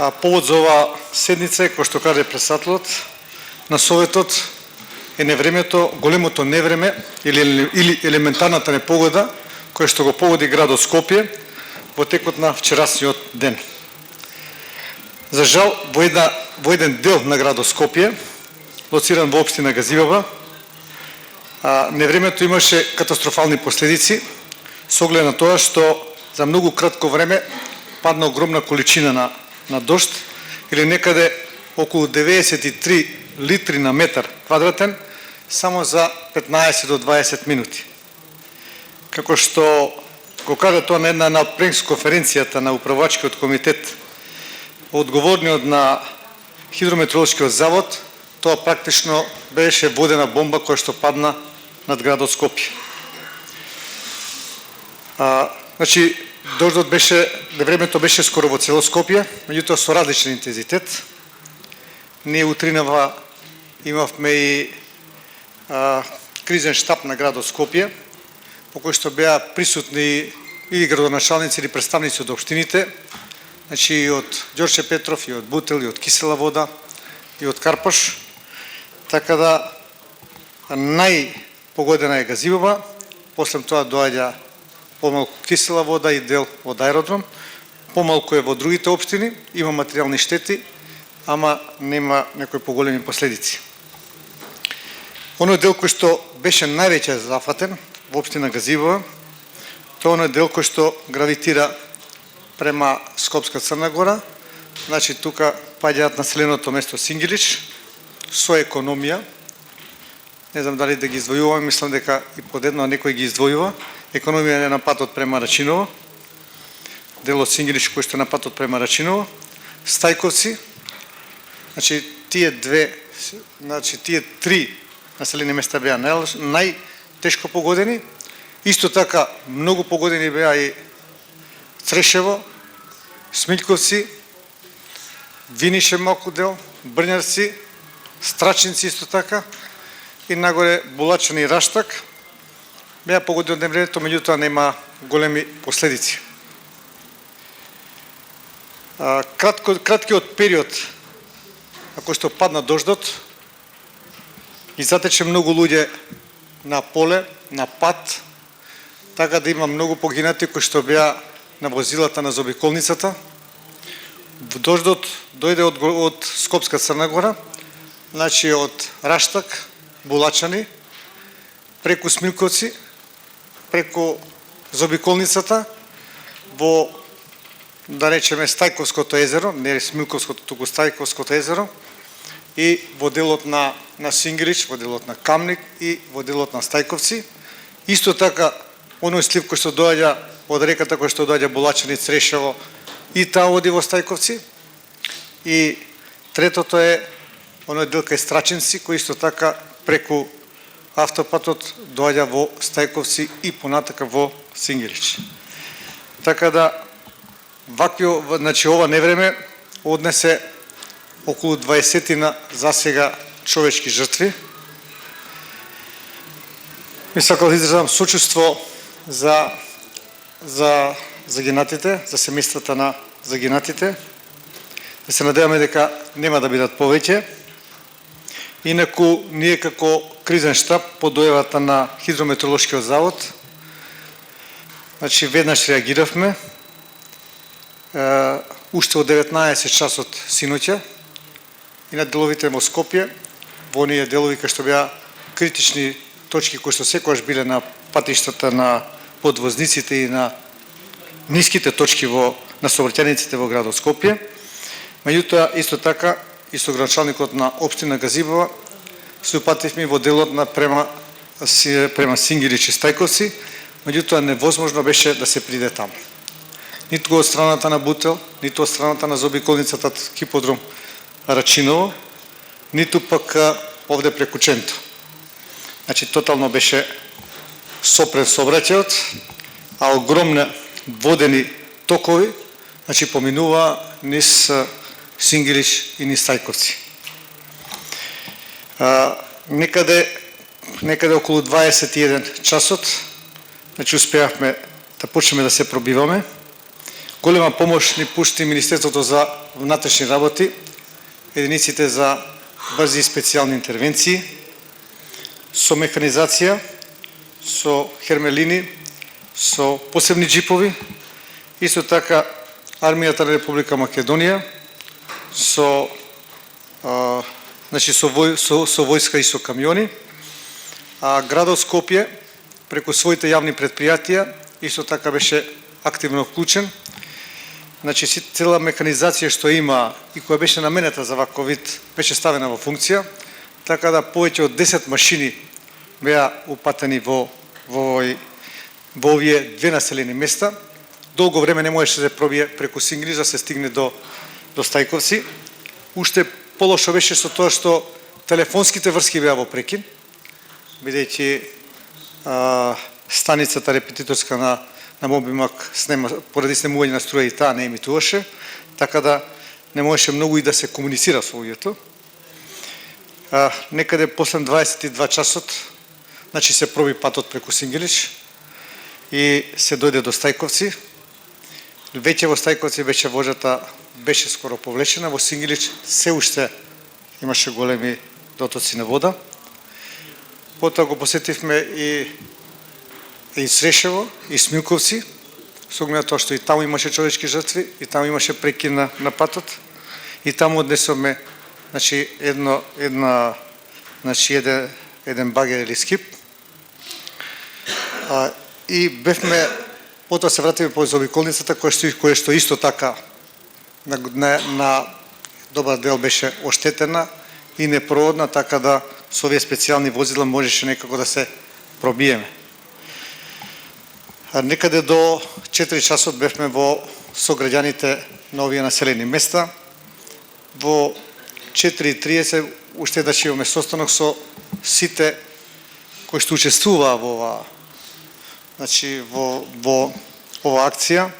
Повод за оваа седница е, кој што каже председателот на Советот, е невремето, големото невреме или елементарната непогода која што го погоди градот Скопје во текот на вчерашниот ден. За жал, во еден дел на градот Скопје, лоциран во општина Газиваба, невремето имаше катастрофални последици со оглед на тоа што за многу кратко време падна огромна количина на дожд, или некаде околу 93 литри на метар квадратен, само за 15 до 20 минути. Како што го кажа тоа на една пресконференцијата на управувачкиот комитет, одговорниот на Хидрометеоролошкиот завод, тоа практично беше водена бомба која што падна над градот Скопје. Значи, дождот беше, времето беше скоро во цело Скопје, меѓутоа со различен интензитет. Ние утринава имавме и кризен штаб на градот Скопје, по кој што беа присутни и градоначалници или представници од општините, значи и од Ѓорче Петров, и од Бутел, и од Кисела вода, и од Карпош. Така да најпогодена е Газиваба, после тоа доаѓа помалку Кисела вода и дел од аеродром, помалку е во другите општини, има материјални штети, ама нема некои поголеми последици. Оној дел кој што беше највеќе зафатен во општина Газиваба, тоа оној дел кој што гравитира према Скопска Црна Гора, значи тука паѓаат населеното место Сингилич, со економија. Не знам дали да ги издвојуваме, мислам дека и подедно некој ги издвојува. Економија е на патот према Рачиново, делот Сингилич кој што е на патот према Рачиново, Стајковци, значи тие три населени места беа најтешко погодени. Исто така многу погодени беа и Црешево, Смилковци, Винише малку дел, Брњарци, Страчинци исто така и нагоре Булачани и Раштак. Беа погодени од невремето, меѓутоа нема големи последици. Краткиот период ако што падна дождот и затече многу луѓе на поле, на пат, така да има многу погинати кои што беа на возилата на заобиколницата. Дождот дојде од Скопска Црна Гора, значи од Раштак, Булачани, преку Смилковци, преку заобиколницата во, да речеме, Стајковското езеро, не Смилковското, туку Стајковското езеро, и во делот на Сингилич, во делот на Камник и во делот на Стајковци. Исто така, оној слив кој што доаѓа од реката кој што доаѓа Булачани, Црешево, и таа оди во Стајковци. И третото е оној дел кај Страчинци, кој исто така преку автопатот доаѓа во Стајковци и понатака во Сингилич. Така да, значи ова невреме однесе околу 20 за сега човечки жртви. Ми сакал да изразам сочувство за загинатите, за семејствата на загинатите. Да се надеваме дека нема да бидат повеќе. Инаку, ние како кризен штаб по дојавата на Хидрометеоролошкиот завод, значи веднаш реагиравме, уште од 19 часот синоќа и на деловите во Скопје, во оние делови кои што беа критични точки кои што секогаш биле на патиштата на подвозниците и на ниските точки на сообраќајниците во градот Скопје. Меѓутоа, исто така, и со градоначалникот на општина Газиваба се упативме во делот на према Сингилич и Стајковци, меѓутоа невозможно беше да се приде таму. Ниту од страната на Бутел, ниту од страната на заобиколницата Хиподром Рачиново, ниту пак овде преку Ченто. Значи, тотално беше сопрен сообраќајот, а огромни водени токови, значи, поминува низ Сингилич и низ Стајковци. Некаде околу 21 часот, значи, успеавме да почнеме да се пробиваме. Голема помош ни пушти Министерството за внатрешни работи, единиците за брзи и специјални интервенции, со механизација, со хермелини, со посебни джипови, исто така армијата на Република Македонија, со војска и со камиони, а градот Скопје преку своите јавни предпријатија исто така беше активно вклучен. Значи, цела механизација што има и која беше наменета за ваков вид беше ставена во функција, така да повеќе од 10 машини беа упатени во овие две населени места. Долго време не можеше да се пробие преку Сингриш да се стигне до Стајковци. Уште полошо беше со тоа што телефонските врски беа во прекин, бидејќи станицата репетиторска на Мобимак поради снемување на струја и таа не емитуваше, така да не можеше многу и да се комуницира со луѓето. Некаде после 22 часот, значи се проби патот преку Сингриш и се дојде до Стајковци. Веќе во Стајковци беше вожата беше скоро повлечена, во Сингриш се уште имаше големи дотоци на вода. Потоа го посетивме и Срешево, и Смилковци, со оглед на тоа што и таму имаше човечки жртви, и таму имаше прекин на патот, и таму однесоме еден багер или скип. И бевме, потоа се вратиме по заобиколницата, која што исто така на добар дел беше оштетена и непроводна, така да со овие специјални возила можеше некако да се пробиеме. Некаде до 4 часот бевме во сограѓаните на овие населени места. Во 4:30 уште да имаме состанок со сите кои што учествуваа во ова акција,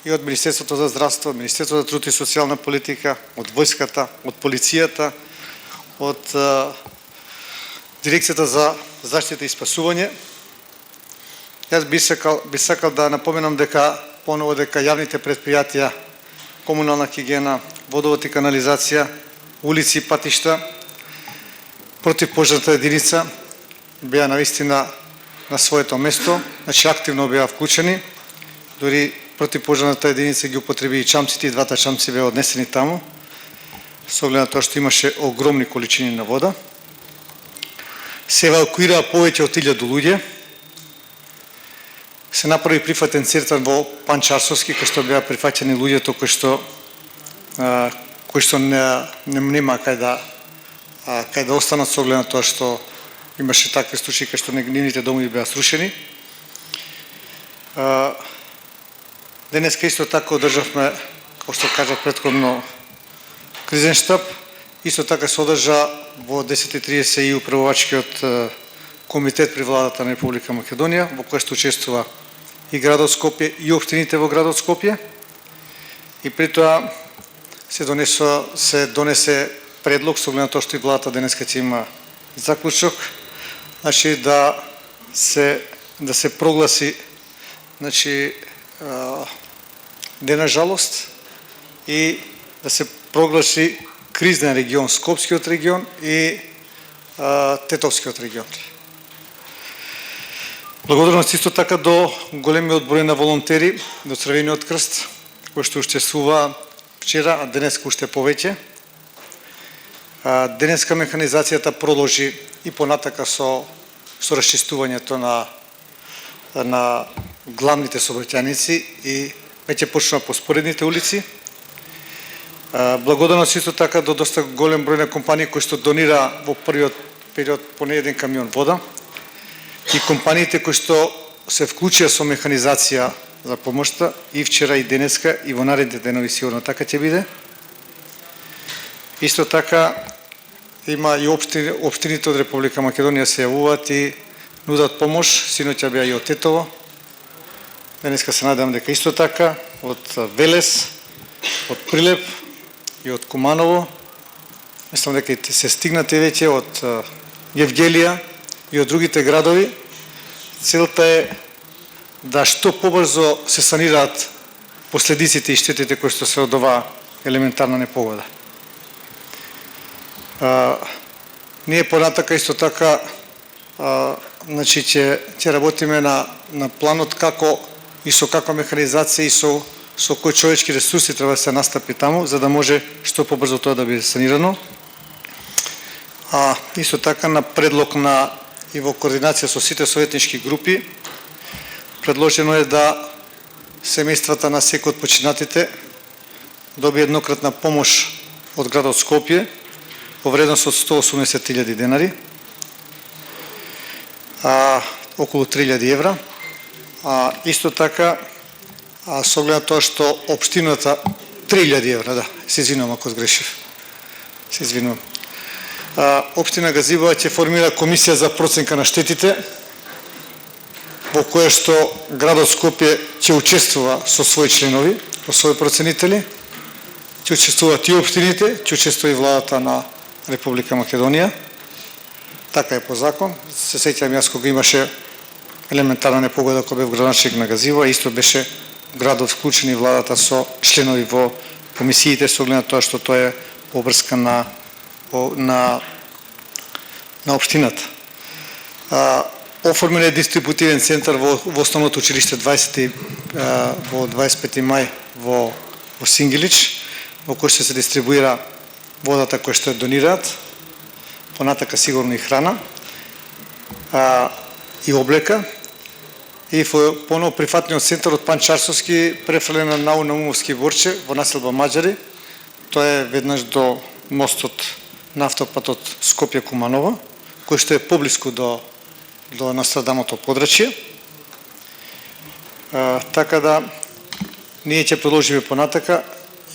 и од Министерството за здравство, Министерството за труд и социјална политика, од војската, од полицијата, од Дирекцијата за заштита и спасување. Јас би сакал да напоменам дека јавните предпријатија, комунална хигиена, водовод и канализација, улици и патишта, противпожарната единица беа навистина на своето место, значи активно беа вклучени, дури противпожарната единица ги употреби и чамците, и двата чамци беа однесени таму, со оглед на тоа што имаше огромни количини на вода. Се евакуираа повеќе од 1000 луѓе. Се направи прифатен центар во Панчарсовски, кај што беа прифаќани луѓето кои што нема кај да останат, со оглед на тоа што имаше такви случаи кај што нивните домови беа срушени. Денеска исто така одржавме, како што кажав претходно, кризен штаб. Исто така се одржа во 10:30 и управувачкиот комитет при владата на Република Македонија, во кој што учествува и градот Скопје и општините во градот Скопје. И при тоа се донесе предлог, со оглед на тоа што и владата денеска ќе има заклучок, значи да се прогласи ден на жалост и да се прогласи кризнен регион Скопскиот регион и Тетовскиот регион. Благодарност исто така до големиот број на волонтери, до Црвениот крст, кои што учествуваа вчера, а денеска уште повеќе. Денеска механизацијата продолжи и понатака со расчистувањето на главните сообраќајници и веќе почнува по споредните улици. Благодарност исто така до доста голем број на компании кои што донира во првиот период поне еден камион вода и компаниите кои што се вклучија со механизација за помошта и вчера и денеска и во наредните денови сигурно така ќе биде. Исто така има и општините од Република Македонија се јавуваат и нудат помош, синоќа беа и од Тетово. Денеска се надевам дека исто така од Велес, од Прилеп и од Куманово. Мислам дека се стигнати веќе од Евгелија и од другите градови. Целта е да што побрзо се санираат последиците и штетите кои што се од оваа елементарна непогода. Ние понатака исто така значи ќе работиме на планот како и со каква механизација и со кои човечки ресурси треба да се настапи таму, за да може што побрзо тоа да биде санирано. Исто така на предлог и во координација со сите советнички групи, предложено е да семејствата на секој од починатите добие еднократна помош од градот Скопје во вредност од 180.000 денари, околу 3.000 евра. Исто така, со оглед на тоа што општината 3.000 евра, да, се извинувам ако сгрешив. Се извинувам. Општина Газибоа ќе формира комисија за проценка на штетите, во која што градот Скопје ќе учествува со своји членови, со своји проценители, ќе учествуваат и општините, ќе учествува и владата на Република Македонија. Така е по закон. Се сеќавам јас кога имаше елементарна непогода кога бев градоначелник на Газибоа, исто беше градот вклучен и владата со членови во комисиите со оглед на тоа што тоа е обврска на општината. Оформен е дистрибутивен центар во основното училиште 25 мај во Сингелич, во кој што се дистрибуира водата која што донираат, понатака сигурно и храна, и облека, и поново прифатниот центар од Панчарсовски префрлен на Наумовски Борче во населба Маđари. Тоа е веднаш до мостот на автопатот Скопје-Куманово, кој што е поблиску до настрадамото подрачје. Така да ние ќе продолжиме понатака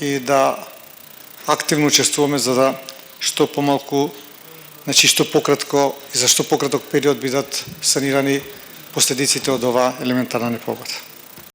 и да активно учествуваме за да што помалку, значи што пократко и за што пократок период бидат санирани последиците од оваа елементарна непогода.